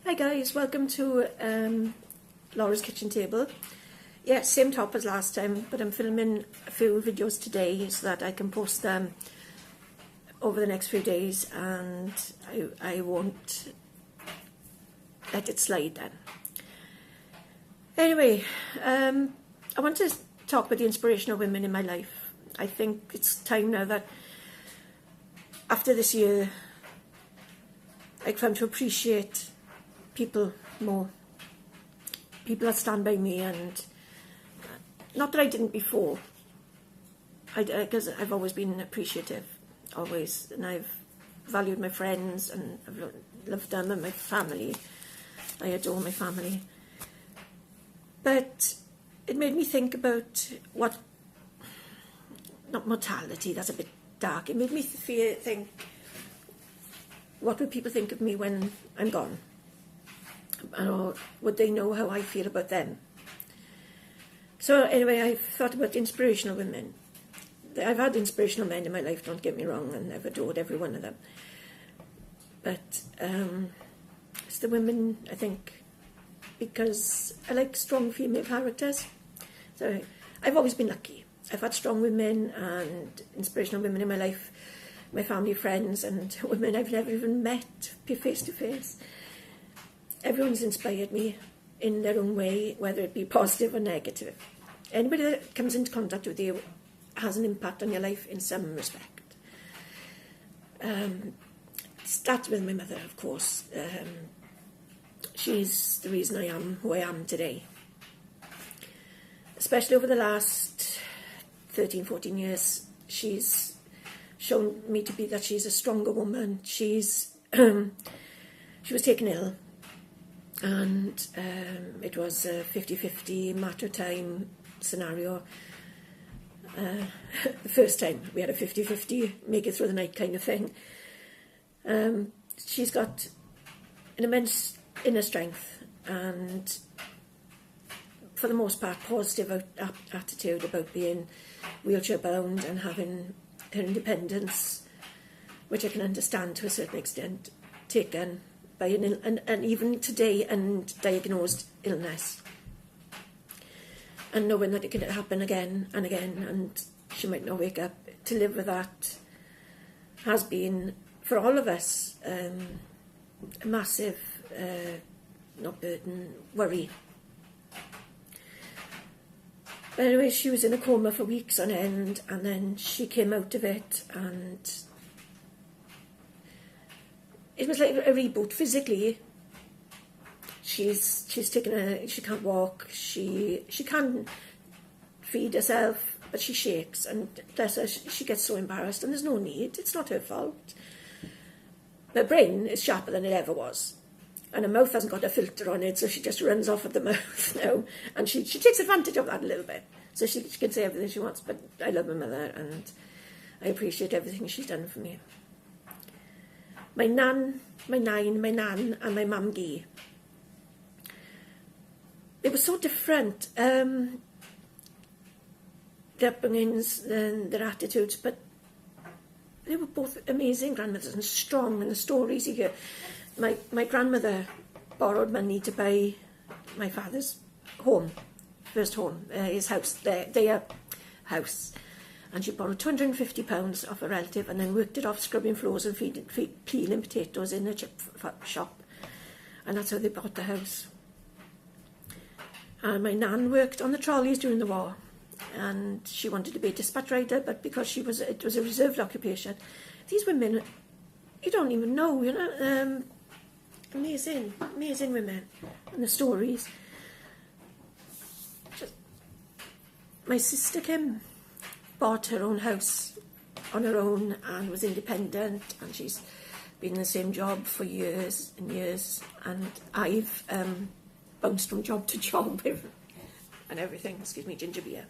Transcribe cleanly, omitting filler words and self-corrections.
Hi guys, welcome to Laura's kitchen table. Yeah, same top as last time, but I'm filming a few videos today so that I can post them over the next few days, and I won't let it slide then. Anyway, I want to talk about the inspirational women in my life. I think it's time now that after this year I've come to appreciate people more, people that stand by me, and not that I didn't before, because I've always been appreciative, always, and I've valued my friends and I've loved them and my family. I adore my family, but it made me think about what, not mortality, that's a bit dark, it made me think, what will people think of me when I'm gone? Or would they know how I feel about them? So anyway, I've thought about inspirational women. I've had inspirational men in my life, don't get me wrong, and I've adored every one of them. But it's the women, I think, because I like strong female characters. So I've always been lucky. I've had strong women and inspirational women in my life, my family, friends, and women I've never even met face to face. Everyone's inspired me in their own way, whether it be positive or negative. Anybody that comes into contact with you has an impact on your life in some respect. Starts with my mother, of course. She's the reason I am who I am today. Especially over the last 13, 14 years, she's shown me to be that she's a stronger woman. She was taken ill, and it was a 50-50 matter of time scenario. The first time we had a 50-50 make it through the night kind of thing. She's got an immense inner strength and, for the most part, positive attitude about being wheelchair bound and having her independence, which I can understand to a certain extent, taken by and even today, undiagnosed illness, and knowing that it can happen again and again, and she might not wake up. To live with that has been, for all of us, a massive, not burden, worry. But anyway, she was in a coma for weeks on end, and then she came out of it, and it was like a reboot. Physically, she's taken she can't walk, she can feed herself, but she shakes, and bless her, she gets so embarrassed, and there's no need, it's not her fault. Her brain is sharper than it ever was, and her mouth hasn't got a filter on it, so she just runs off at the mouth now, and she takes advantage of that a little bit, so she can say everything she wants. But I love my mother, and I appreciate everything she's done for me. My nan, and my mum Gee. They were so different, their upbringings and their attitudes, but they were both amazing grandmothers and strong, and the stories you hear. My grandmother borrowed money to buy my father's home, first home, his house, their house. And she borrowed £250 off a relative, and then worked it off scrubbing floors and peeling potatoes in a chip shop. And that's how they bought the house. And my nan worked on the trolleys during the war, and she wanted to be a dispatch rider, but because it was a reserved occupation. These women, you don't even know, amazing women, and the stories. My sister Kim bought her own house on her own and was independent, and she's been in the same job for years and years, and I've bounced from job to job and everything. Excuse me, ginger beer.